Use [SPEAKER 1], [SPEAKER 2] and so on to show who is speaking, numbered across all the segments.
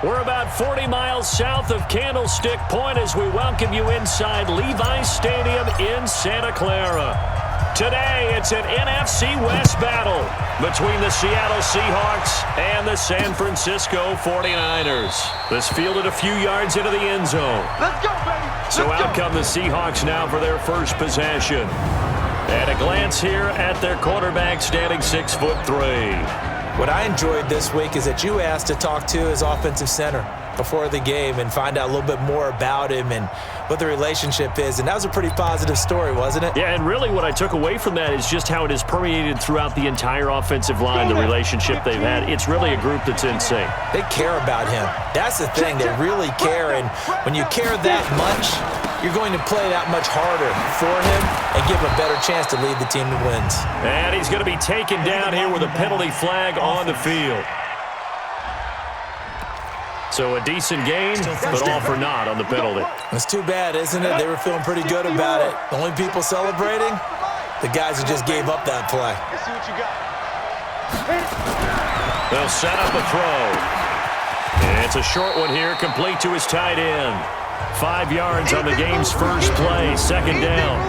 [SPEAKER 1] We're about 40 miles south of Candlestick Point as we welcome you inside Levi's Stadium in Santa Clara. Today, it's an NFC West battle between the Seattle Seahawks and the San Francisco 49ers. This fielded a few yards into the end zone.
[SPEAKER 2] Let's go, baby.
[SPEAKER 1] So out come the Seahawks now for their first possession. And a glance here at their quarterback standing 6'3".
[SPEAKER 3] What I enjoyed this week is that you asked to talk to his offensive center before the game and find out a little bit more about him and what the relationship is. And that was a pretty positive story, wasn't it?
[SPEAKER 1] Yeah, and really what I took away from that is just how it has permeated throughout the entire offensive line, the relationship they've had. It's really a group that's in sync.
[SPEAKER 3] They care about him. That's the thing. They really care. And when you care that much, you're going to play that much harder for him and give him a better chance to lead the team to wins.
[SPEAKER 1] And he's going to be taken down here with a penalty flag on the field. So a decent gain, but all for naught on the penalty.
[SPEAKER 3] It's too bad, isn't it? They were feeling pretty good about it. The only people celebrating, the guys who just gave up that play.
[SPEAKER 2] Let's see what you got.
[SPEAKER 1] They'll set up a throw. And it's a short one here, complete to his tight end. 5 yards on the game's first play, second down.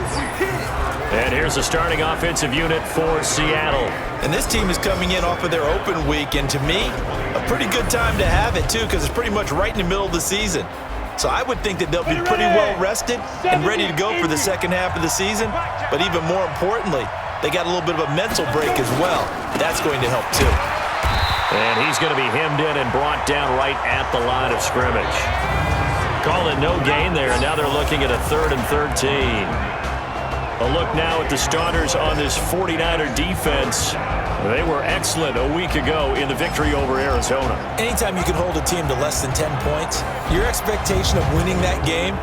[SPEAKER 1] And here's the starting offensive unit for Seattle.
[SPEAKER 3] And this team is coming in off of their open week, and to me, a pretty good time to have it, too, because it's pretty much right in the middle of the season. So I would think that they'll be pretty well rested and ready to go for the second half of the season. But even more importantly, they got a little bit of a mental break as well. That's going to help, too.
[SPEAKER 1] And he's going to be hemmed in and brought down right at the line of scrimmage. Call it no gain there, and now they're looking at a 3rd and 13. A look now at the starters on this 49er defense. They were excellent a week ago in the victory over Arizona.
[SPEAKER 3] Anytime you can hold a team to less than 10 points, your expectation of winning that game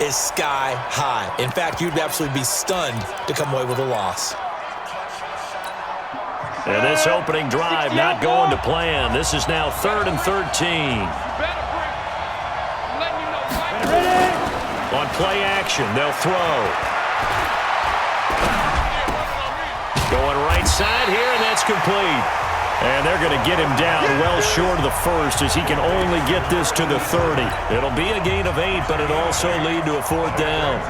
[SPEAKER 3] is sky high. In fact, you'd absolutely be stunned to come away with a loss.
[SPEAKER 1] And this opening drive not going to plan. This is now 3rd and 13. On play action, they'll throw. Going right side here, and that's complete. And they're going to get him down well short of the first as he can only get this to the 30. It'll be a gain of 8, but it'll also lead to a 4th down.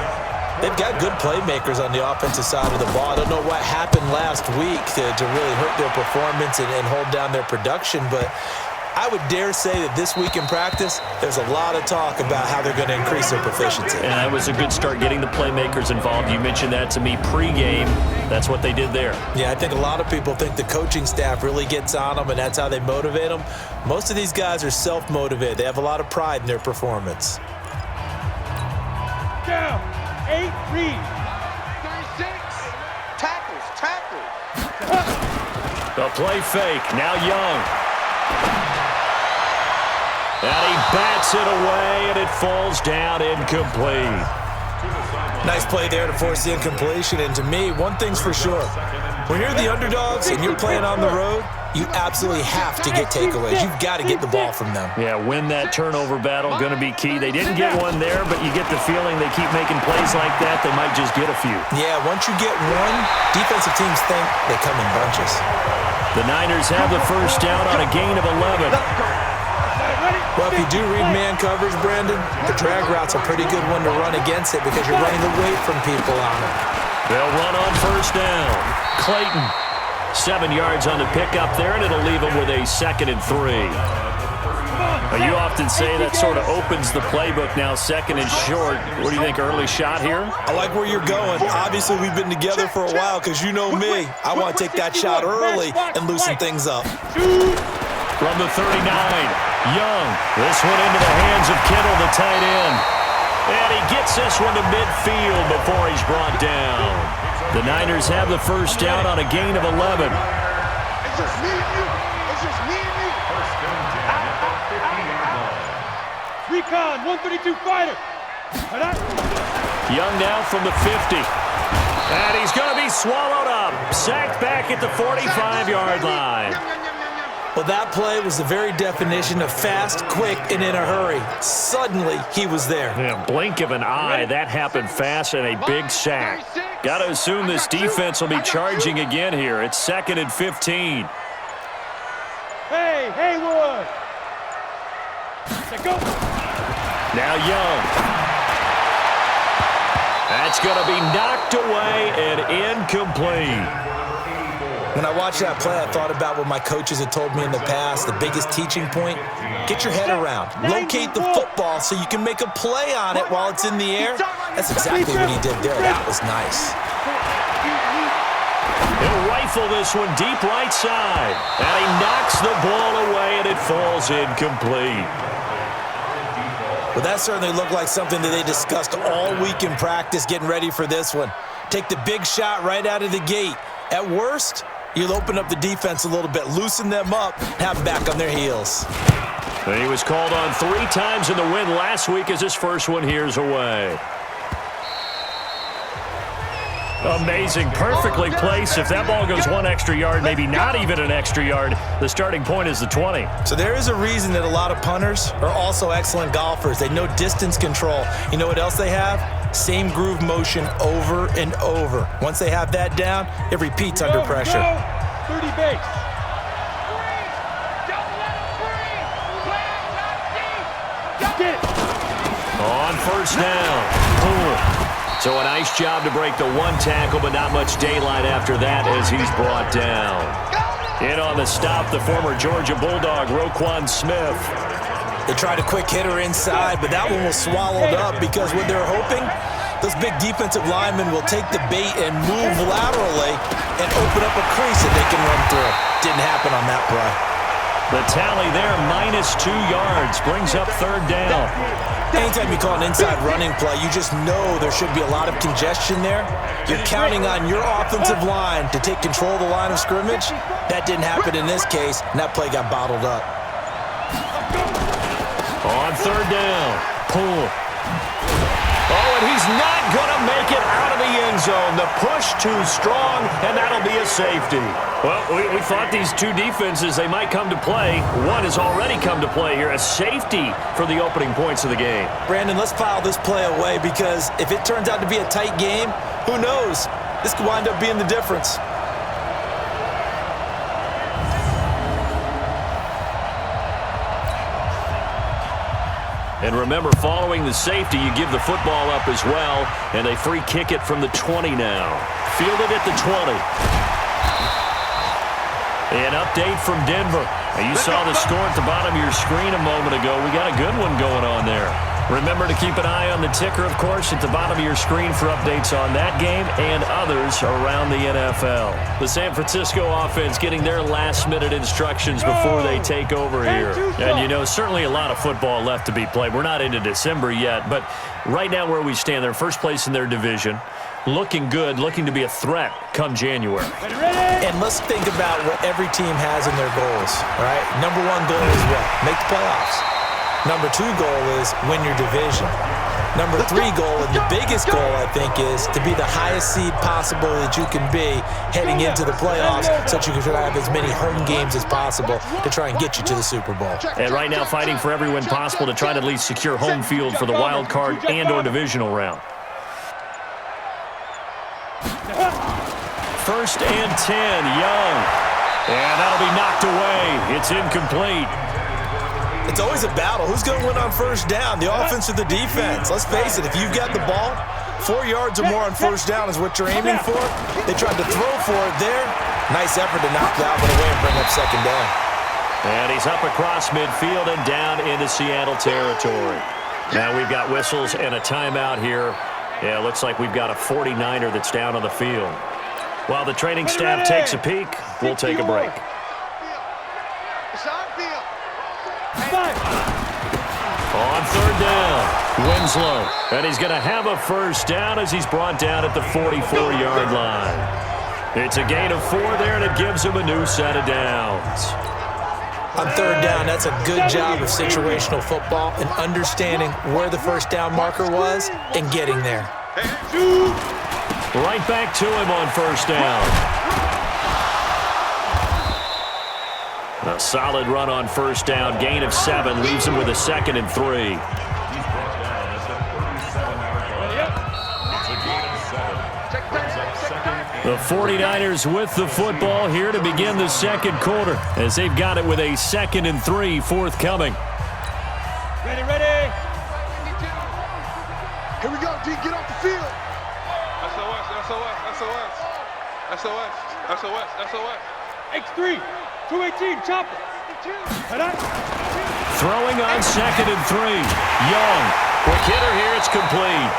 [SPEAKER 3] They've got good playmakers on the offensive side of the ball. I don't know what happened last week to really hurt their performance and hold down their production, but I would dare say that this week in practice, there's a lot of talk about how they're going to increase their proficiency.
[SPEAKER 1] And that was a good start getting the playmakers involved. You mentioned that to me pregame. That's what they did there.
[SPEAKER 3] Yeah, I think a lot of people think the coaching staff really gets on them, and that's how they motivate them. Most of these guys are self-motivated. They have a lot of pride in their performance.
[SPEAKER 2] Down. 8 read. 36. Tackles.
[SPEAKER 1] The play fake. Now Young. And he bats it away, and it falls down incomplete.
[SPEAKER 3] Nice play there to force the incompletion. And to me, one thing's for sure. When you're the underdogs and you're playing on the road, you absolutely have to get takeaways. You've got to get the ball from them.
[SPEAKER 1] Yeah, win that turnover battle, going to be key. They didn't get one there, but you get the feeling they keep making plays like that, they might just get a few.
[SPEAKER 3] Yeah, once you get one, defensive teams think they come in bunches.
[SPEAKER 1] The Niners have the first down on a gain of 11.
[SPEAKER 3] Well, if you do read man coverage, Brandon, the drag route's a pretty good one to run against it because you're running away from people on it.
[SPEAKER 1] They'll run on first down. Clayton, 7 yards on the pickup there, and it'll leave him with a 2nd and 3. You often say that sort of opens the playbook now, 2nd and short. What do you think, early shot here?
[SPEAKER 3] I like where you're going. Obviously, we've been together for a while because you know me. I want to take that shot early and loosen things up.
[SPEAKER 1] From the 39, Young. This one into the hands of Kittle, the tight end. And he gets this one to midfield before he's brought down. The Niners have the first down on a gain of 11.
[SPEAKER 2] It's just me and you. It's just me and you. Recon, 132 fighter.
[SPEAKER 1] Young now from the 50. And he's going to be swallowed up. Sacked back at the 45-yard line.
[SPEAKER 3] Well, that play was the very definition of fast, quick, and in a hurry. Suddenly, he was there.
[SPEAKER 1] Yeah, blink of an eye. That happened fast and a big sack. Got to assume this defense will be charging again here. It's 2nd and 15.
[SPEAKER 2] Hey, Haywood.
[SPEAKER 1] Now Young. That's going to be knocked away and incomplete.
[SPEAKER 3] When I watched that play, I thought about what my coaches had told me in the past. The biggest teaching point, get your head around. Locate the football so you can make a play on it while it's in the air. That's exactly what he did there. That was nice.
[SPEAKER 1] He'll rifle this one deep right side. And he knocks the ball away, and it falls incomplete.
[SPEAKER 3] Well, that certainly looked like something that they discussed all week in practice getting ready for this one. Take the big shot right out of the gate. At worst, you'll open up the defense a little bit, loosen them up, have them back on their heels.
[SPEAKER 1] He was called on 3 times in the win last week as his first one here's away. Amazing, perfectly placed. If that ball goes 1 extra yard, maybe not even an extra yard, the starting point is the 20.
[SPEAKER 3] So there is a reason that a lot of punters are also excellent golfers. They know distance control. You know what else they have? Same groove motion over and over. Once they have that down, it repeats under pressure.
[SPEAKER 2] 30 base.
[SPEAKER 1] On first down. Boom. So a nice job to break the 1 tackle, but not much daylight after that as he's brought down. In on the stop, the former Georgia Bulldog, Roquan Smith.
[SPEAKER 3] They tried a quick hitter inside, but that one was swallowed up because what they're hoping, those big defensive linemen will take the bait and move laterally and open up a crease that they can run through. Didn't happen on that play.
[SPEAKER 1] The tally there, -2 yards, brings up 3rd down.
[SPEAKER 3] Anytime you call an inside running play, you just know there should be a lot of congestion there. You're counting on your offensive line to take control of the line of scrimmage. That didn't happen in this case, and that play got bottled up.
[SPEAKER 1] On 3rd down, pull. Oh, and he's not going to make it out of the end zone. The push too strong, and that'll be a safety. Well, we thought these 2 defenses, they might come to play. One has already come to play here, a safety for the opening points of the game.
[SPEAKER 3] Brandon, let's file this play away because if it turns out to be a tight game, who knows? This could wind up being the difference.
[SPEAKER 1] And remember, following the safety, you give the football up as well, and they free kick it from the 20 now. Fielded at the 20. An update from Denver. And you saw the score at the bottom of your screen a moment ago. We got a good one going on there. Remember to keep an eye on the ticker, of course, at the bottom of your screen for updates on that game and others around the NFL. The San Francisco offense getting their last-minute instructions before they take over here. And, you know, certainly a lot of football left to be played. We're not into December yet, but right now where we stand, they're first place in their division. Looking good, looking to be a threat come January.
[SPEAKER 3] And let's think about what every team has in their goals, all right? Number 1 goal is what? Make the playoffs. Number 2 goal is win your division. Number 3 goal, and the biggest goal, I think, is to be the highest seed possible that you can be heading into the playoffs so that you can have as many home games as possible to try and get you to the Super Bowl.
[SPEAKER 1] And right now fighting for every win possible to try to at least secure home field for the wild card and or divisional round. 1st and 10, Young. And that'll be knocked away. It's incomplete.
[SPEAKER 3] It's always a battle. Who's going to win on first down, the offense or the defense? Let's face it, if you've got the ball, 4 yards or more on first down is what you're aiming for. They tried to throw for it there. Nice effort to knock that one away and bring up 2nd down.
[SPEAKER 1] And he's up across midfield and down into Seattle territory. Now we've got whistles and a timeout here. Yeah, it looks like we've got a 49er that's down on the field. While the training staff takes a peek, we'll take a break. On 3rd down, Winslow. And he's going to have a first down as he's brought down at the 44-yard line. It's a gain of 4 there, and it gives him a new set of downs.
[SPEAKER 3] On 3rd down, that's a good job of situational football and understanding where the first down marker was and getting there.
[SPEAKER 1] Right back to him on first down. A solid run on first down. Gain of 7 leaves him with a 2nd and 3. The 49ers with the football here to begin the 2nd quarter as they've got it with a 2nd and 3 forthcoming.
[SPEAKER 4] Ready, ready.
[SPEAKER 2] Here we go, D. Get off the field.
[SPEAKER 5] SOS, SOS, SOS. SOS, SOS, SOS.
[SPEAKER 4] X3, 218, chopper.
[SPEAKER 1] Throwing on 2nd and 3. Young. Quick hitter here. It's complete.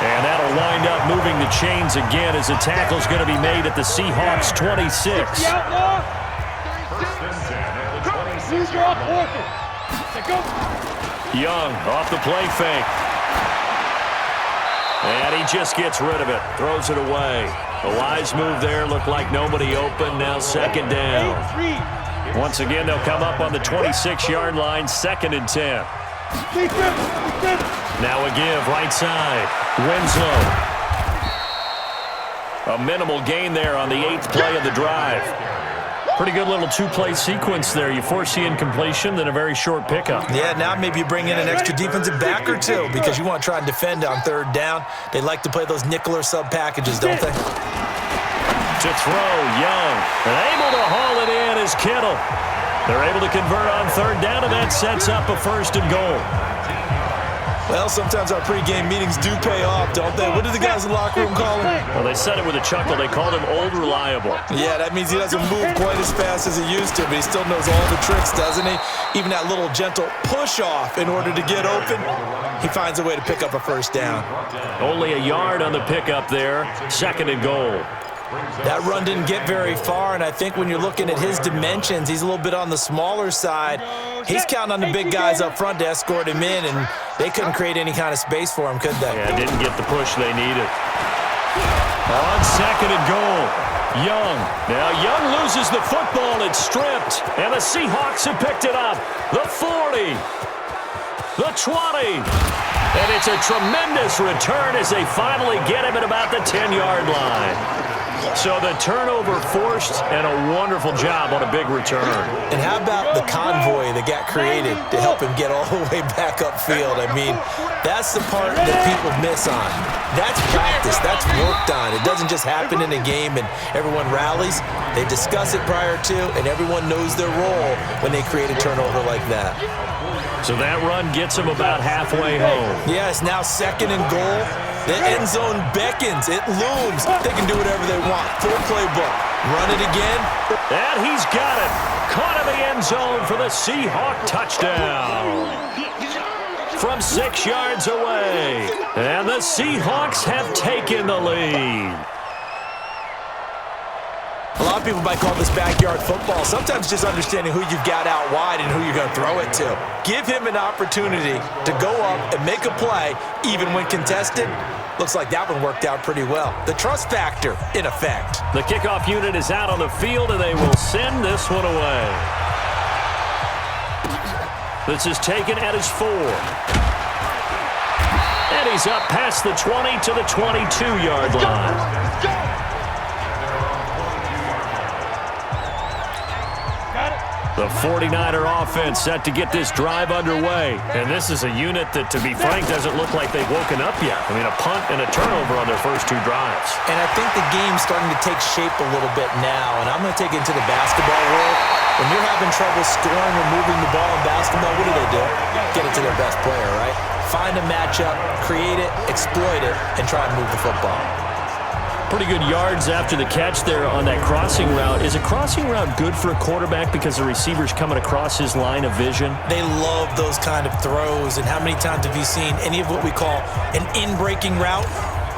[SPEAKER 1] And that'll wind up moving the chains again as the tackle's going to be made at the Seahawks 26.
[SPEAKER 4] Outlaw. Use your off orphan. Go.
[SPEAKER 1] Young off the play fake. And he just gets rid of it. Throws it away. A wise move there. Looked like nobody open. Now 2nd down. Once again, they'll come up on the 26-yard line. 2nd and 10. Now a give right side. Winslow. A minimal gain there on the 8th play of the drive. Pretty good little two-play sequence there. You force the incompletion, then a very short pickup.
[SPEAKER 3] Yeah, now maybe you bring in an extra defensive back or two because you want to try and defend on 3rd down. They like to play those nickel or sub packages, don't they?
[SPEAKER 1] To throw, Young. And able to haul it in is Kittle. They're able to convert on 3rd down, and that sets up a 1st and goal.
[SPEAKER 3] Well, sometimes our pregame meetings do pay off, don't they? What do the guys in the locker room call him?
[SPEAKER 1] Well, they said it with a chuckle. They called him Old Reliable.
[SPEAKER 3] Yeah, that means he doesn't move quite as fast as he used to, but he still knows all the tricks, doesn't he? Even that little gentle push-off in order to get open, he finds a way to pick up a 1st down.
[SPEAKER 1] Only a yard on the pickup there. 2nd and goal.
[SPEAKER 3] That run didn't get very far, and I think when you're looking at his dimensions, he's a little bit on the smaller side. He's counting on the big guys up front to escort him in, and they couldn't create any kind of space for him, could they?
[SPEAKER 1] Yeah, didn't get the push they needed. On 2nd and goal, Young. Now Young loses the football. It's stripped, and the Seahawks have picked it up. The 40, the 20, and it's a tremendous return as they finally get him at about the 10-yard line. So the turnover forced, and a wonderful job on a big return.
[SPEAKER 3] And how about the convoy that got created to help him get all the way back upfield? I mean, that's the part that people miss on. That's practice. That's worked on. It doesn't just happen in a game and everyone rallies. They discuss it prior to, and everyone knows their role when they create a turnover like that.
[SPEAKER 1] So that run gets him about halfway home.
[SPEAKER 3] Yes, now 2nd and goal. The end zone beckons. It looms. They can do whatever they want. Full playbook. Run it again.
[SPEAKER 1] And he's got it. Caught in the end zone for the Seahawk touchdown. From 6 yards away. And the Seahawks have taken the lead.
[SPEAKER 3] A lot of people might call this backyard football. Sometimes just understanding who you've got out wide and who you're going to throw it to. Give him an opportunity to go up and make a play, even when contested. Looks like that one worked out pretty well. The trust factor, in effect.
[SPEAKER 1] The kickoff unit is out on the field, and they will send this one away. This is taken at his 4. And he's up past the 20 to the 22-yard line. The 49er offense set to get this drive underway. And this is a unit that, to be frank, doesn't look like they've woken up yet. I mean, a punt and a turnover on their first 2 drives.
[SPEAKER 3] And I think the game's starting to take shape a little bit now. And I'm going to take it into the basketball world. When you're having trouble scoring or moving the ball in basketball, what do? Get it to their best player, right? Find a matchup, create it, exploit it, and try and move the football.
[SPEAKER 1] Pretty good yards after the catch there on that crossing route. Is a crossing route good for a quarterback because the receiver's coming across his line of vision?
[SPEAKER 3] They love those kind of throws. And how many times have you seen any of what we call an in-breaking route?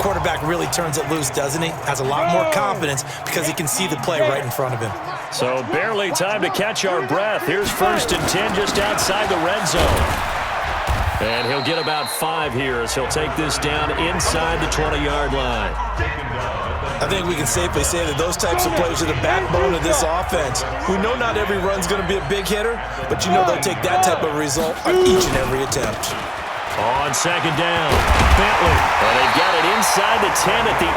[SPEAKER 3] Quarterback really turns it loose, doesn't he? Has a lot more confidence because he can see the play right in front of him.
[SPEAKER 1] So barely time to catch our breath. Here's 1st and 10 just outside the red zone. And he'll get about 5 here as he'll take this down inside the 20-yard line.
[SPEAKER 3] I think we can safely say that those types of plays are the backbone of this offense. We know not every run's going to be a big hitter, but you know they'll take that type of result on each and every attempt.
[SPEAKER 1] On 2nd down, Bentley. And they've got it inside the 10 at the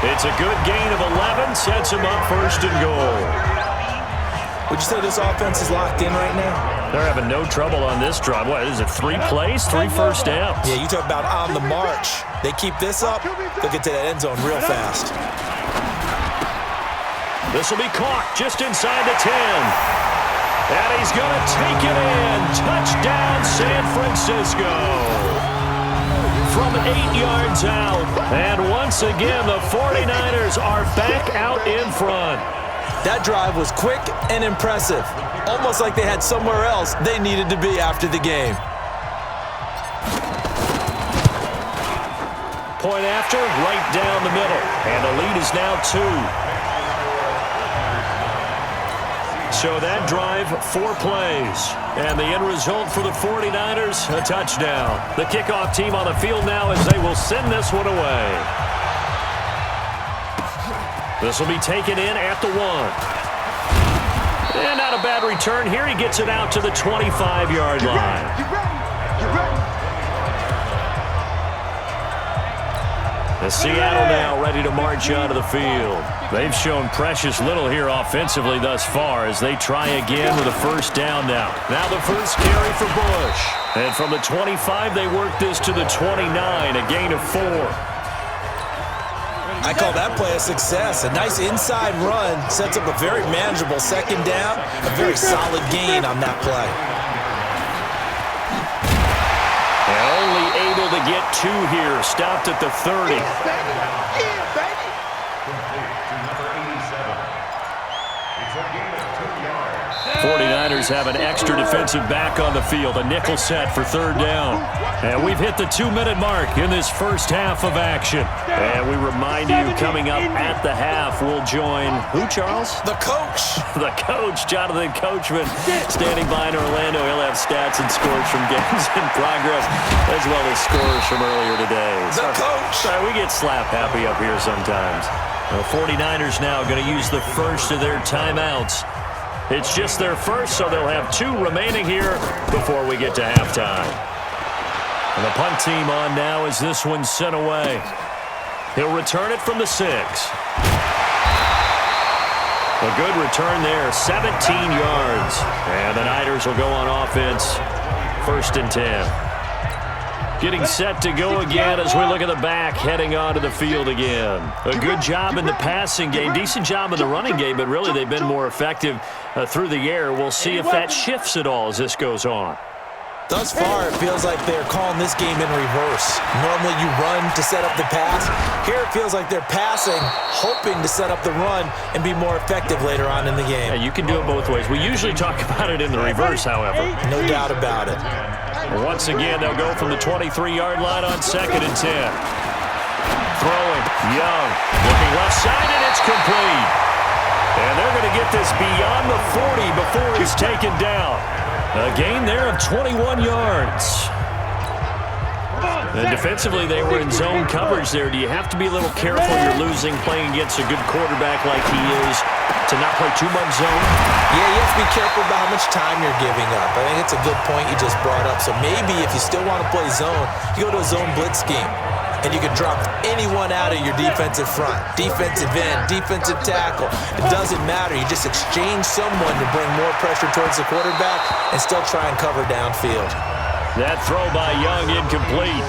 [SPEAKER 1] 8. It's a good gain of 11, sets him up 1st and goal.
[SPEAKER 3] Would you say this offense is locked in right now?
[SPEAKER 1] They're having no trouble on this drive. What, is it 3 plays, 3 first downs?
[SPEAKER 3] Yeah, you talk about on the march. They keep this up, they'll get to that end zone real fast.
[SPEAKER 1] This will be caught just inside the 10. And he's going to take it in. Touchdown, San Francisco. From 8 yards out. And once again, the 49ers are back out in front.
[SPEAKER 3] That drive was quick and impressive. Almost like they had somewhere else they needed to be after the game.
[SPEAKER 1] Point after, right down the middle. And the lead is now 2. So that drive, 4 plays. And the end result for the 49ers, a touchdown. The kickoff team on the field now as they will send this one away. This will be taken in at the 1. And not a bad return here. He gets it out to the 25-yard line.
[SPEAKER 2] Get ready. Get ready.
[SPEAKER 1] The Seattle now ready to march onto the field. They've shown precious little here offensively thus far as they try again with a first down now. Now the first carry for Bush. And from the 25, they work this to the 29, a gain of 4.
[SPEAKER 3] I call that play a success. A nice inside run sets up a very manageable second down. A very solid gain on that play.
[SPEAKER 1] And only able to get 2 here. Stopped at the 30.
[SPEAKER 2] Yeah, baby.
[SPEAKER 1] 49ers have an extra defensive back on the field. A nickel set for 3rd down. And we've hit the 2-minute mark in this first half of action. And we remind you, coming up at the half, we'll join who, Charles?
[SPEAKER 3] The coach.
[SPEAKER 1] The coach, Jonathan Coachman, standing by in Orlando. He'll have stats and scores from games in progress, as well as scores from earlier today.
[SPEAKER 3] The coach.
[SPEAKER 1] Sorry, we get slap happy up here sometimes. The 49ers now going to use the first of their timeouts. It's just their first, so they'll have 2 remaining here before we get to halftime. And the punt team on now as this one's sent away. He'll return it from the 6. A good return there, 17 yards. And the Niners will go on offense, 1st and 10. Getting set to go again as we look at the back, heading onto the field again. A good job in the passing game, decent job in the running game, but really they've been more effective through the air. We'll see if that shifts at all as this goes on.
[SPEAKER 3] Thus far, it feels like they're calling this game in reverse. Normally you run to set up the pass. Here it feels like they're passing, hoping to set up the run and be more effective later on in the game.
[SPEAKER 1] Yeah, you can do it both ways. We usually talk about it in the reverse, however.
[SPEAKER 3] No doubt about it.
[SPEAKER 1] Once again, they'll go from the 23-yard line on 2nd and 10. Throwing, Young, looking left side, and it's complete. And they're going to get this beyond the 40 before it's taken down. A gain there of 21 yards. And defensively, they were in zone coverage there. Do you have to be a little careful? You're losing, playing against a good quarterback like he is, to not play too much zone?
[SPEAKER 3] Yeah, you have to be careful about how much time you're giving up. I think it's a good point you just brought up. So maybe if you still want to play zone, you go to a zone blitz scheme. And you can drop anyone out of your defensive front. Defensive end, defensive tackle. It doesn't matter. You just exchange someone to bring more pressure towards the quarterback and still try and cover downfield.
[SPEAKER 1] That throw by Young incomplete.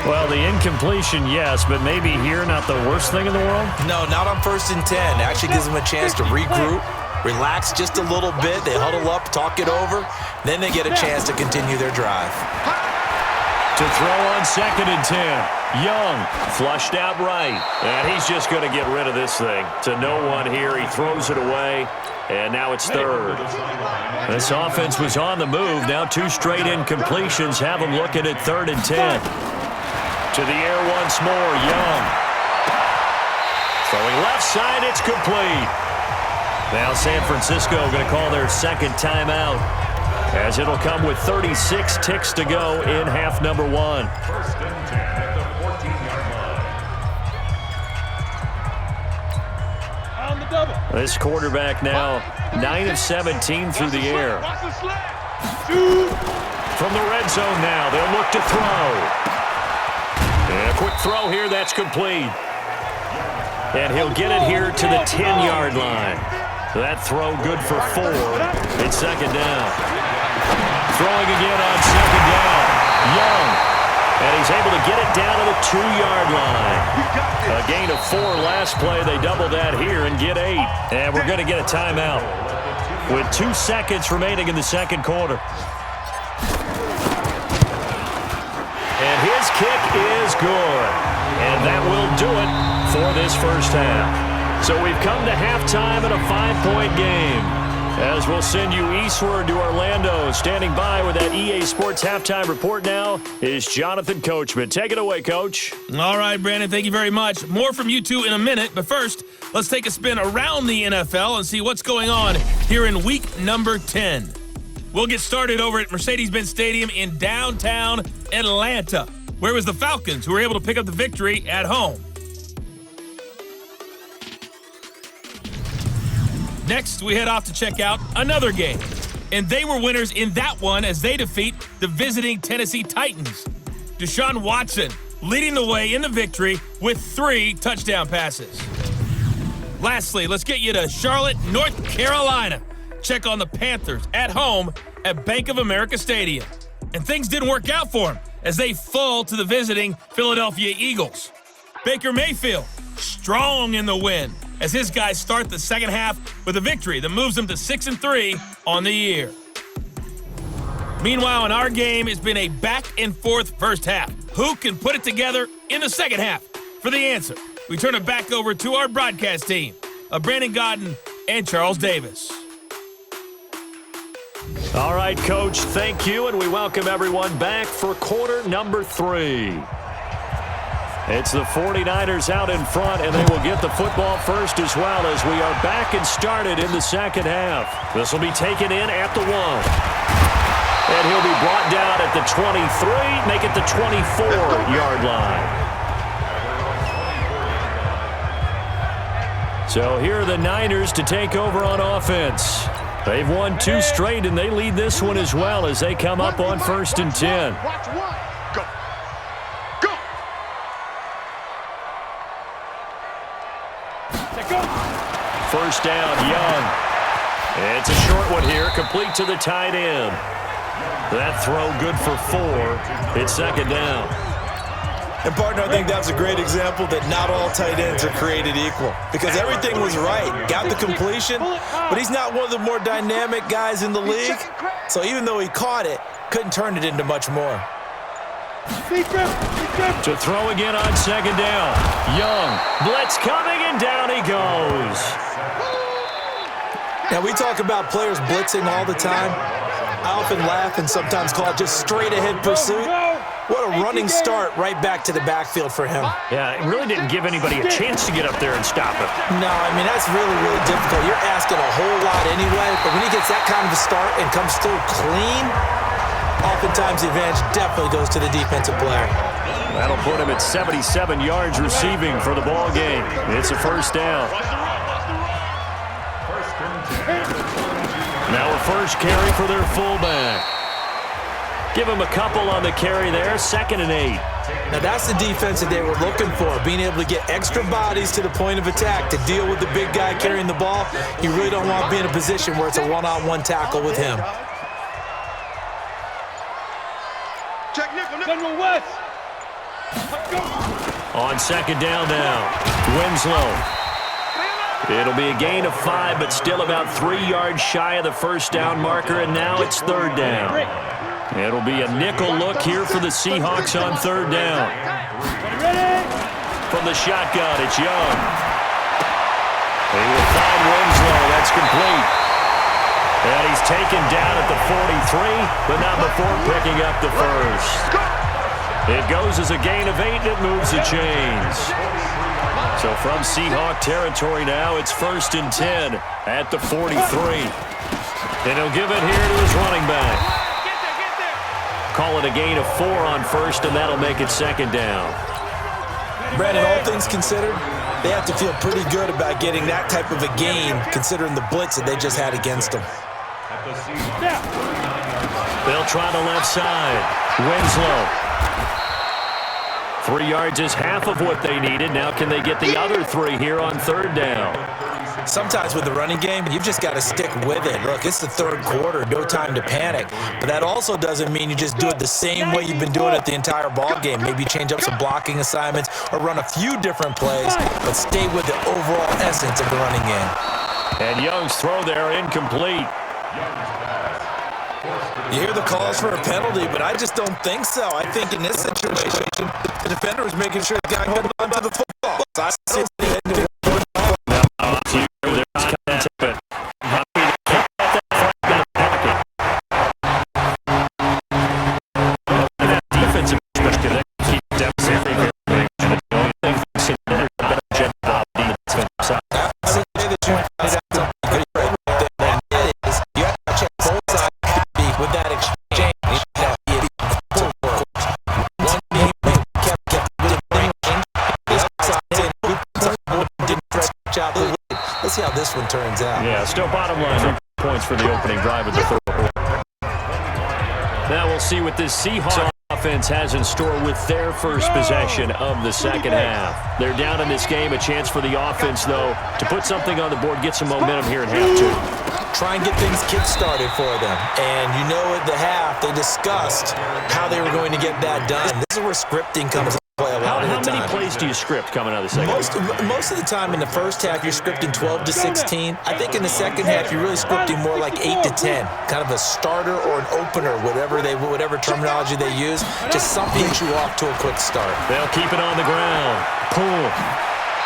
[SPEAKER 1] Well, the incompletion, yes, but maybe here not the worst thing in the world?
[SPEAKER 3] No, not on 1st and 10. It actually gives them a chance to regroup, relax just a little bit. They huddle up, talk it over. Then they get a chance to continue their drive.
[SPEAKER 1] To throw on 2nd and 10. Young flushed out right. And he's just going to get rid of this thing. To no one here. He throws it away. And now it's 3rd. This offense was on the move. Now 2 straight incompletions have them looking at 3rd and 10. To the air once more. Young. Throwing left side. It's complete. Now San Francisco going to call their 2nd timeout, as it'll come with 36 ticks to go in half number 1.
[SPEAKER 6] 1st and 10 at the 14-yard line.
[SPEAKER 4] On the double.
[SPEAKER 1] This quarterback now 9 of 17 through the air.
[SPEAKER 5] Watch the slant.
[SPEAKER 1] From the red zone now, they'll look to throw. And a quick throw here, that's complete. And he'll get it here to the 10-yard line. That throw good for 4. It's 2nd down. Throwing again on 2nd down. Young. And he's able to get it down to the 2-yard line. A gain of 4 last play. They double that here and get 8. And we're going to get a timeout. with 2 seconds remaining in the second quarter. And his kick is good. And that will do it for this first half. So we've come to halftime in a 5-point game. As we'll send you eastward to Orlando. Standing by with that EA Sports halftime report now is Jonathan Coachman. Take it away, Coach.
[SPEAKER 7] All right, Brandon, thank you very much. More from you two in a minute, but first, let's take a spin around the NFL and see what's going on here in week number 10. We'll get started over at Mercedes-Benz Stadium in downtown Atlanta, where it was the Falcons who were able to pick up the victory at home. Next, we head off to check out another game. And they were winners in that one as they defeat the visiting Tennessee Titans. Deshaun Watson leading the way in the victory with 3 touchdown passes. Lastly, let's get you to Charlotte, North Carolina. Check on the Panthers at home at Bank of America Stadium. And things didn't work out for them as they fall to the visiting Philadelphia Eagles. Baker Mayfield strong in the win as his guys start the second half with a victory that moves them to 6-3 on the year. Meanwhile, in our game, it's been a back-and-forth first half. Who can put it together in the second half? For the answer, we turn it back over to our broadcast team of Brandon Gaudin and Charles Davis.
[SPEAKER 1] All right, Coach, thank you, and we welcome everyone back for quarter number 3. It's the 49ers out in front, and they will get the football first as well as we are back and started in the second half. This will be taken in at the 1. And he'll be brought down at the 23, make it the 24-yard line. So here are the Niners to take over on offense. They've won 2 straight, and they lead this one as well as they come up on 1st and 10.
[SPEAKER 2] Watch 1. Go.
[SPEAKER 1] First down, Young. It's a short one here, complete to the tight end. That throw good for 4. It's second down.
[SPEAKER 3] And, partner, I think that was a great example that not all tight ends are created equal because everything was right. Got the completion, but he's not one of the more dynamic guys in the league. So even though he caught it, couldn't turn it into much more.
[SPEAKER 1] To throw again on second down. Young, blitz coming, and down he goes.
[SPEAKER 3] Now, we talk about players blitzing all the time. I often laugh and sometimes call it just straight-ahead pursuit. What a running start right back to the backfield for him.
[SPEAKER 1] Yeah, it really didn't give anybody a chance to get up there and stop him.
[SPEAKER 3] No, I mean, that's really, really difficult. You're asking a whole lot anyway, but when he gets that kind of a start and comes through clean, oftentimes the advantage definitely goes to the defensive player.
[SPEAKER 1] That'll put him at 77 yards receiving for the ball game. It's a first down. Now a first carry for their fullback. Give him a couple on the carry there, 2nd and 8.
[SPEAKER 3] Now that's the defense that they were looking for, being able to get extra bodies to the point of attack to deal with the big guy carrying the ball. You really don't want to be in a position where it's a one-on-one tackle with him.
[SPEAKER 2] Check nickel.
[SPEAKER 4] General West.
[SPEAKER 1] On second down now, Winslow. It'll be a gain of 5, but still about 3 yards shy of the first down marker, and now it's third down. It'll be a nickel look here for the Seahawks on third down. From the shotgun, it's Young. They will find Winslow. That's complete. And he's taken down at the 43, but not before picking up the first. It goes as a gain of 8, and it moves the chains. So from Seahawk territory now, it's 1st and 10 at the 43. And he'll give it here to his running back. Call it a gain of 4 on first, and that'll make it second down.
[SPEAKER 3] Brandon, all things considered, they have to feel pretty good about getting that type of a gain, considering the blitz that they just had against them.
[SPEAKER 1] They'll try the left side. Winslow. 3 yards is half of what they needed. Now can they get the other 3 here on third down?
[SPEAKER 3] Sometimes with the running game, you've just got to stick with it. Look, it's the third quarter, no time to panic. But that also doesn't mean you just do it the same way you've been doing it the entire ball game. Maybe change up some blocking assignments or run a few different plays, but stay with the overall essence of the running game.
[SPEAKER 1] And Young's throw there incomplete.
[SPEAKER 3] You hear the calls for a penalty, but I just don't think so. I think in this situation, the defender was making sure the guy got onto the football. So I see it. Let's see how this one turns out.
[SPEAKER 1] Yeah, still bottom line. 3 points for the opening drive of the third quarter. Now we'll see what this Seahawks offense has in store with their first possession of the second half. They're down in this game. A chance for the offense, though, to put something on the board, get some momentum here in half two.
[SPEAKER 3] Try and get things kick-started for them. And you know at the half, they discussed how they were going to get that done. This is where scripting comes into play a lot of the time.
[SPEAKER 1] How many plays do you script coming out of the second half?
[SPEAKER 3] Most of the time in the first half, you're scripting 12 to 16. I think in the second half, you're really scripting more like 8 to 10. Kind of a starter or an opener, whatever terminology they use. Just something to get you off to a quick start.
[SPEAKER 1] They'll keep it on the ground. Pull.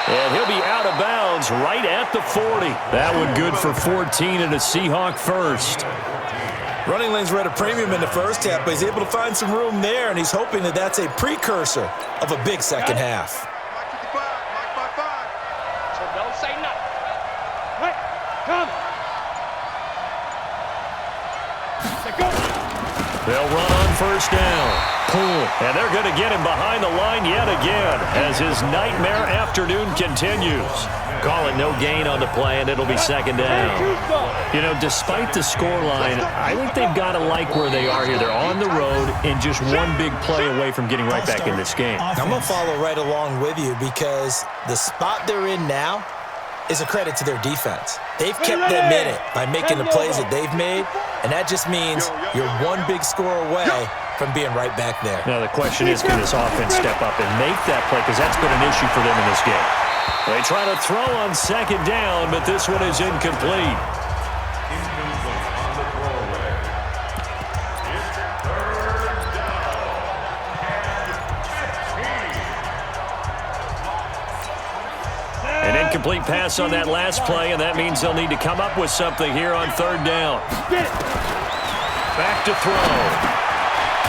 [SPEAKER 1] And he'll be out of bounds right at the 40. That one good for 14 and a Seahawk first.
[SPEAKER 3] Running lanes were at a premium in the first half, but he's able to find some room there, and he's hoping that that's a precursor of a big second half.
[SPEAKER 4] So don't say nothing. Hey, come. Let's go.
[SPEAKER 1] They'll run on first down. Pull. And they're going to get him behind the line yet again as his nightmare afternoon continues. Call it no gain on the play, and it'll be second down. You know, despite the scoreline, I think they've got to like where they are here. They're on the road and just one big play away from getting right back in this game.
[SPEAKER 3] I'm going to follow right along with you because the spot they're in now is a credit to their defense. They've kept them in it by making the plays that they've made, and that just means you're one big score away from being right back there.
[SPEAKER 1] Now, the question is, can this offense step up and make that play? Because that's been an issue for them in this game. They try to throw on second down, but this one is incomplete. An incomplete pass on that last play, and that means they'll need to come up with something here on third down. Back to throw.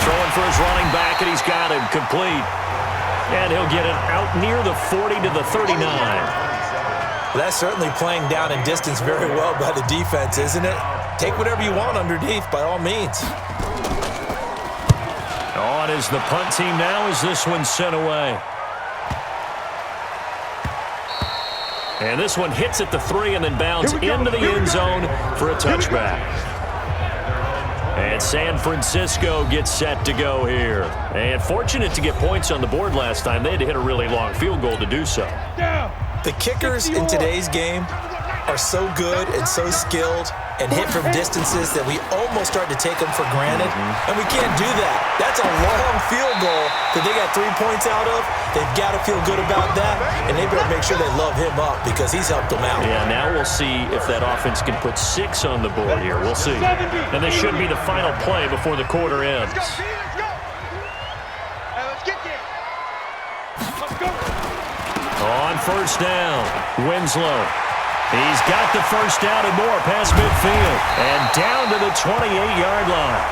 [SPEAKER 1] Throwing for his running back, and he's got him complete. And he'll get it out near the 40 to the 39.
[SPEAKER 3] Well, that's certainly playing down in distance very well by the defense, isn't it? Take whatever you want underneath, by all means.
[SPEAKER 1] On is the punt team now as this one's sent away. And this one hits at the 3 and then bounds into the end zone for a touchback. And San Francisco gets set to go here. And fortunate to get points on the board last time. They had to hit a really long field goal to do so.
[SPEAKER 3] The kickers in today's game are so good and so skilled and hit from distances that we almost start to take them for granted. And we can't do that. That's a long field goal that they got 3 points out of. They've got to feel good about that, and they better make sure they love him up because he's helped them out.
[SPEAKER 1] Yeah, now we'll see if that offense can put 6 on the board here. We'll see. And this should be the final play before the quarter ends.
[SPEAKER 2] Let's go. Hey, let's get there.
[SPEAKER 4] Let's go.
[SPEAKER 1] On first down, Winslow. He's got the first down and more past midfield. And down to the 28-yard line.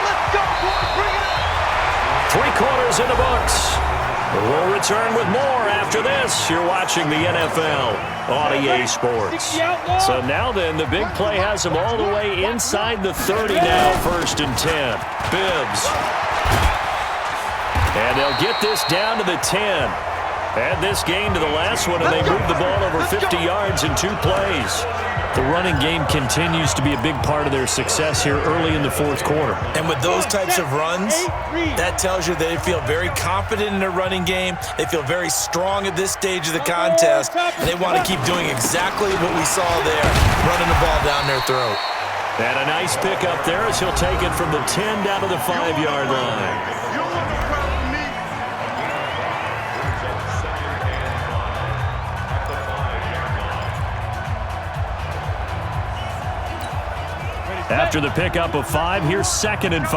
[SPEAKER 2] Let's go, boys. Bring it up.
[SPEAKER 1] 3 quarters in the books. We'll return with more after this. You're watching the NFL on EA Sports. So now then, the big play has them all the way inside the 30 now, 1st and 10. Bibbs. And they'll get this down to the 10. Add this game to the last one, and they moved the ball over 50 yards in 2 plays. The running game continues to be a big part of their success here early in the 4th quarter.
[SPEAKER 3] And with those types of runs, that tells you they feel very confident in their running game. They feel very strong at this stage of the contest, and they want to keep doing exactly what we saw there, running the ball down their throat.
[SPEAKER 1] And a nice pick up there as he'll take it from the 10 down to the 5-yard line.
[SPEAKER 2] You don't want no problem with me.
[SPEAKER 1] After the pickup of 5, here's 2nd and 5.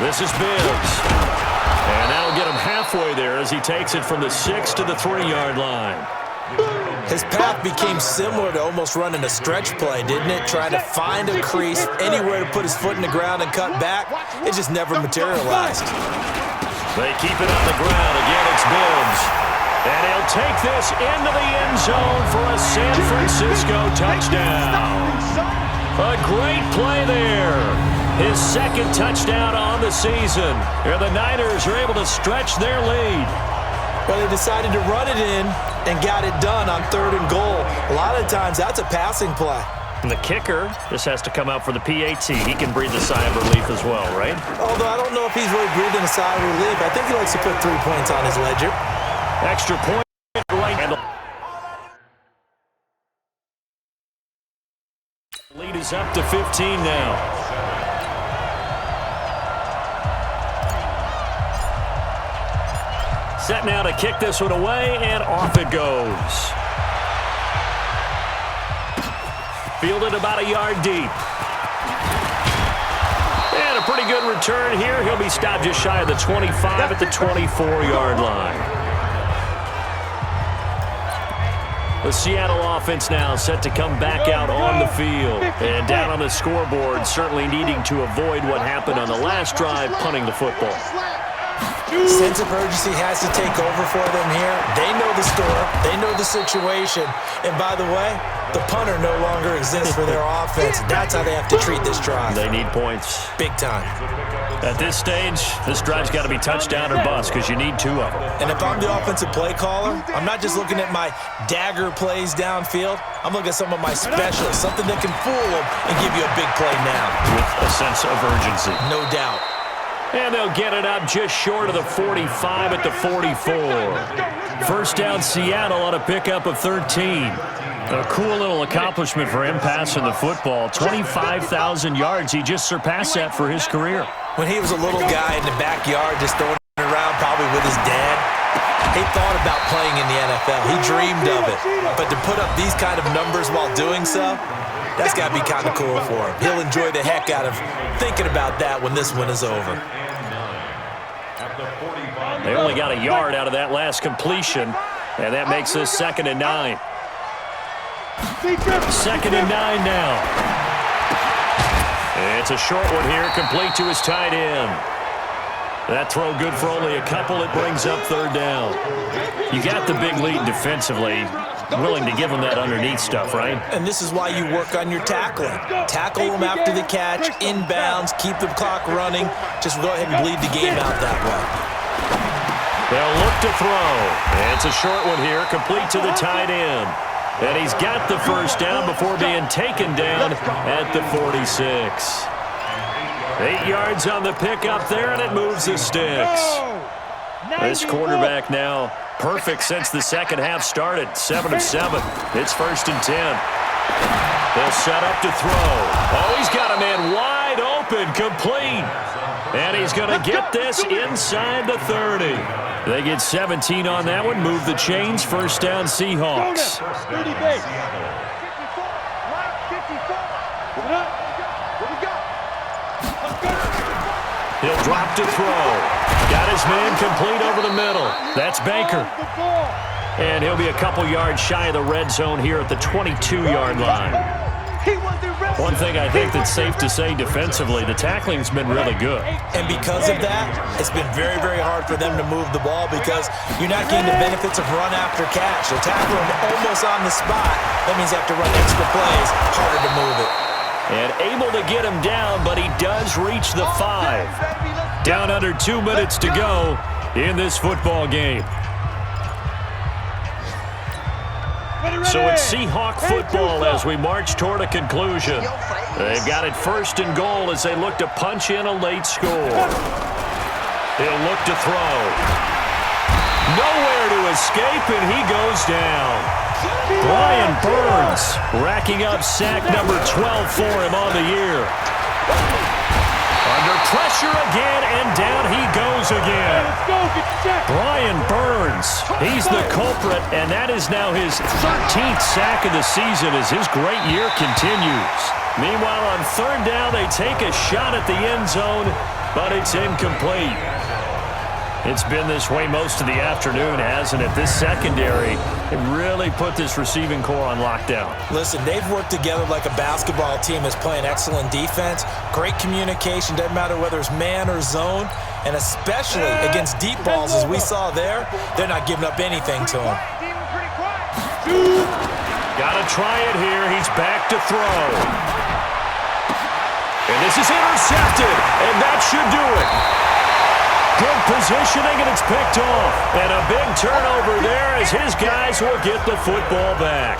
[SPEAKER 1] This is Bibbs. And that'll get him halfway there as he takes it from the 6 to the 3-yard line.
[SPEAKER 3] His path became similar to almost running a stretch play, didn't it? Trying to find a crease, anywhere to put his foot in the ground and cut back. It just never materialized.
[SPEAKER 1] They keep it on the ground. Again, it's Bibbs. And he'll take this into the end zone for a San Francisco touchdown. A great play there. His 2nd touchdown on the season. And the Niners are able to stretch their lead.
[SPEAKER 3] Well, they decided to run it in and got it done on 3rd and goal. A lot of times, that's a passing play.
[SPEAKER 1] And the kicker just has to come out for the PAT. He can breathe a sigh of relief as well, right?
[SPEAKER 3] Although I don't know if he's really breathing a sigh of relief. I think he likes to put 3 points on his ledger.
[SPEAKER 1] Extra point right. And the lead is up to 15 now. Set now to kick this one away, and off it goes. Fielded about a yard deep. And a pretty good return here. He'll be stopped just shy of the 25 at the 24-yard line. The Seattle offense now set to come back out on the field. And down on the scoreboard, certainly needing to avoid what happened on the last drive, punting the football.
[SPEAKER 3] Sense of urgency has to take over for them here. They know the score. They know the situation. And by the way, the punter no longer exists for their offense. That's how they have to treat this drive.
[SPEAKER 1] They need points.
[SPEAKER 3] Big time.
[SPEAKER 1] At this stage, this drive's got to be touchdown or bust because you need 2 of them.
[SPEAKER 3] And if I'm the offensive play caller, I'm not just looking at my dagger plays downfield. I'm looking at some of my specials, something that can fool them and give you a big play now.
[SPEAKER 1] With a sense of urgency.
[SPEAKER 3] No doubt.
[SPEAKER 1] And they'll get it up just short of the 45 at the 44. First down, Seattle on a pickup of 13. A cool little accomplishment for him passing the football. 25,000 yards. He just surpassed that for his career.
[SPEAKER 3] When he was a little guy in the backyard just throwing it around probably with his dad, he thought about playing in the NFL. He dreamed of it. But to put up these kind of numbers while doing so, that's got to be kind of cool for him. He'll enjoy the heck out of thinking about that when this one is over.
[SPEAKER 1] They only got a yard out of that last completion, and that makes this 2nd and 9. 2nd and 9 now. It's a short one here, complete to his tight end. That throw good for only a couple. It brings up 3rd down. You got the big lead defensively. Willing to give them that underneath stuff, right?
[SPEAKER 3] And this is why you work on your tackling. Tackle them after the catch, inbounds, keep the clock running. Just go ahead and bleed the game out that way.
[SPEAKER 1] They'll look to throw. And it's a short one here, complete to the tight end. And he's got the first down before being taken down at the 46. 8 yards on the pickup there, and it moves the sticks. This quarterback now perfect since the second half started. 7 of 7. It's 1st and 10. They'll set up to throw. Oh, he's got a man wide open, complete. And he's going to get this inside the 30. They get 17 on that one. Move the chains. First down, Seahawks. He'll drop to throw. Got his man complete over the middle. That's Baker. And he'll be a couple yards shy of the red zone here at the 22-yard line. One thing I think that's safe to say defensively, the tackling's been really good.
[SPEAKER 3] And because of that, it's been very, very hard for them to move the ball because you're not getting the benefits of run after catch. They're tackling almost on the spot. That means they have to run extra plays, harder to move it.
[SPEAKER 1] And able to get him down, but he does reach the 5. Down under 2 minutes to go in this football game. So it's Seahawk football as we march toward a conclusion. They've got it 1st and goal as they look to punch in a late score. He'll look to throw. Nowhere to escape, and he goes down. Brian Burns racking up sack number 12 for him on the year. Under Pressure again, and down he goes again.
[SPEAKER 4] Let's go. Get the check.
[SPEAKER 1] Brian Burns, he's the culprit, and that is now his 13th sack of the season as his great year continues. Meanwhile, on third down, they take a shot at the end zone, but it's incomplete. It's been this way most of the afternoon, hasn't it? This secondary, it really put this receiving core on lockdown.
[SPEAKER 3] Listen, they've worked together like a basketball team that's playing excellent defense, great communication, doesn't matter whether it's man or zone, and especially against deep balls as we saw there, they're not giving up anything to them.
[SPEAKER 1] Got to try it here. He's back to throw. And this is intercepted, and that should do it. Good positioning, and it's picked off. And a big turnover there as his guys will get the football back.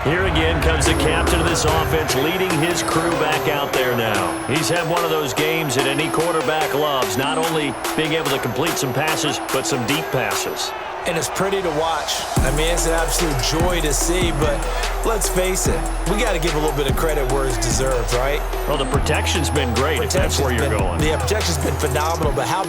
[SPEAKER 1] Here again comes the captain of this offense leading his crew back out there now. He's had one of those games that any quarterback loves, not only being able to complete some passes, but some deep passes.
[SPEAKER 3] And it's pretty to watch. I mean, it's an absolute joy to see, but let's face it, we got to give a little bit of credit where it's deserved, right?
[SPEAKER 1] Well, the protection's been great, if that's where you're going.
[SPEAKER 3] Yeah, protection's been phenomenal, but how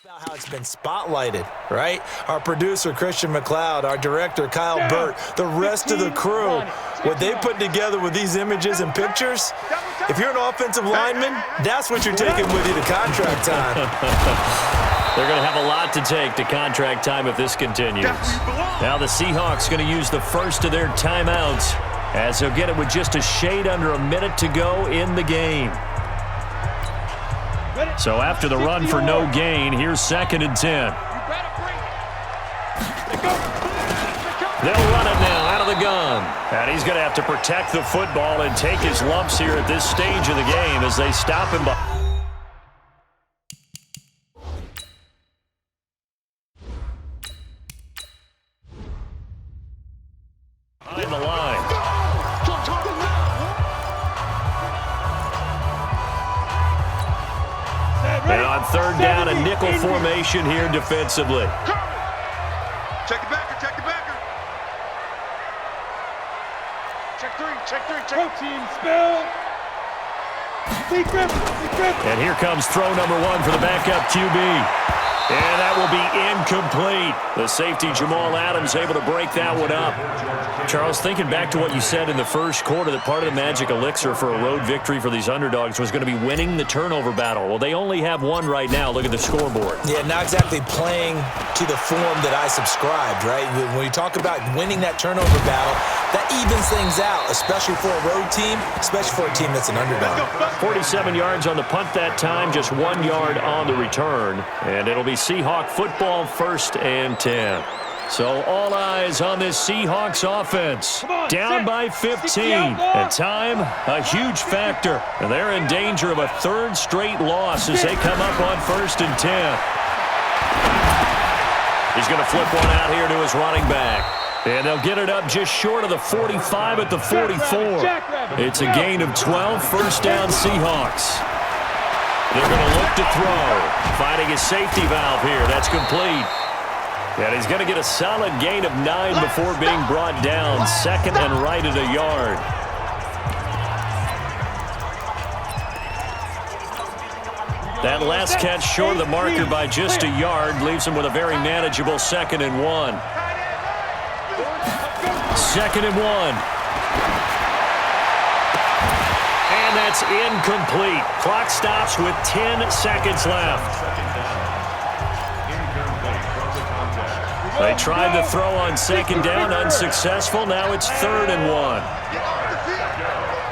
[SPEAKER 3] About how it's been spotlighted, right? Our producer, Christian McLeod, our director, Kyle Burt, the rest of the crew, what they put together with these images and pictures, if you're an offensive lineman, that's what you're taking with you to contract time.
[SPEAKER 1] They're going to have a lot to take to contract time if this continues. Now the Seahawks going to use the first of their timeouts as they'll get it with just a shade under a minute to go in the game. So after the run for no gain, here's 2nd and 10. They'll run it now out of the gun. And he's going to have to protect the football and take his lumps here at this stage of the game as they stop him behind the line. And on 3rd down, a nickel formation here defensively.
[SPEAKER 2] Check the backer, check the backer. Check 3, check 3, check.
[SPEAKER 6] Team spill. Secret.
[SPEAKER 1] And here comes throw number 1 for the backup QB. And that will be incomplete. The safety, Jamal Adams, able to break that one up. Charles, thinking back to what you said in the first quarter, that part of the magic elixir for a road victory for these underdogs was going to be winning the turnover battle. Well, they only have one right now. Look at the scoreboard.
[SPEAKER 3] Yeah, not exactly playing to the form that I subscribed, right? When you talk about winning that turnover battle, that evens things out, especially for a road team, especially for a team that's an underdog.
[SPEAKER 1] 47 yards on the punt that time, just 1 yard on the return. And it'll be Seahawk football, 1st and 10. So all eyes on this Seahawks offense. Down by 15. And time, a huge factor. And they're in danger of a 3rd straight loss as they come up on 1st and 10. He's going to flip one out here to his running back. And they'll get it up just short of the 45 at the 44. It's a gain of 12, 1st down Seahawks. They're going to look to throw. Finding his safety valve here. That's complete. And he's going to get a solid gain of 9 before being brought down. 2nd and right at a yard. That last catch short of the marker by just a yard leaves him with a very manageable 2nd and 1. 2nd and 1. And that's incomplete. Clock stops with 10 seconds left. They tried to throw on 2nd down, unsuccessful. Now it's 3rd and 1.
[SPEAKER 2] Get off the field.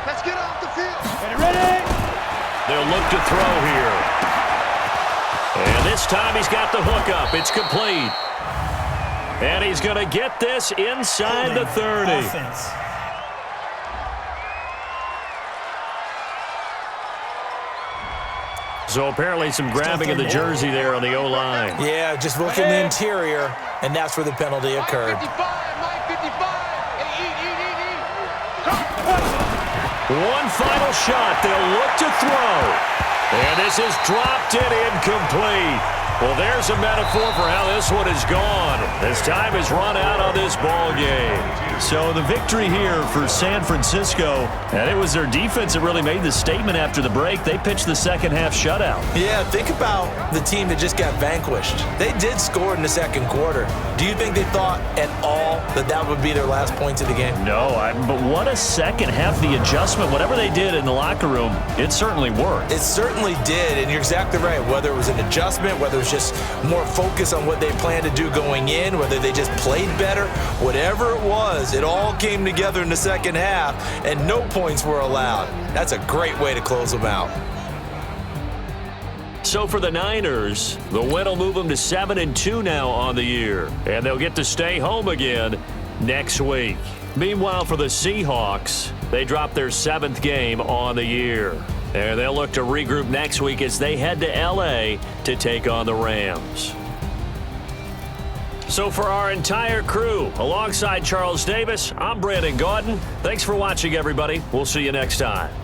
[SPEAKER 2] Let's get off the field.
[SPEAKER 6] Ready?
[SPEAKER 1] They'll look to throw here. And this time he's got the hook up. It's complete. And he's going to get this inside the 30.
[SPEAKER 8] Offense.
[SPEAKER 1] So apparently some grabbing of the jersey there on the O-line.
[SPEAKER 3] Yeah, just look in the interior, and that's where the penalty occurred.
[SPEAKER 2] Mike 55.
[SPEAKER 1] One final shot. They'll look to throw. And this is dropped and incomplete. Well, there's a metaphor for how this one is gone. As time is run out on this ball game. So the victory here for San Francisco, and it was their defense that really made the statement after the break. They pitched the 2nd half shutout.
[SPEAKER 3] Yeah, think about the team that just got vanquished. They did score in the 2nd quarter. Do you think they thought at all that that would be their last points of the game?
[SPEAKER 1] No, but what a 2nd half. The adjustment, whatever they did in the locker room, it certainly worked.
[SPEAKER 3] It certainly did, and you're exactly right. Whether it was an adjustment, whether it was just more focus on what they planned to do going in, whether they just played better, whatever it was, it all came together in the 2nd half, and no points were allowed. That's a great way to close them out.
[SPEAKER 1] So for the Niners, the win will move them to 7-2 now on the year, and they'll get to stay home again next week. Meanwhile, for the Seahawks, they dropped their 7th game on the year, and they'll look to regroup next week as they head to L.A. to take on the Rams. So for our entire crew, alongside Charles Davis, I'm Brandon Gaudin. Thanks for watching, everybody. We'll see you next time.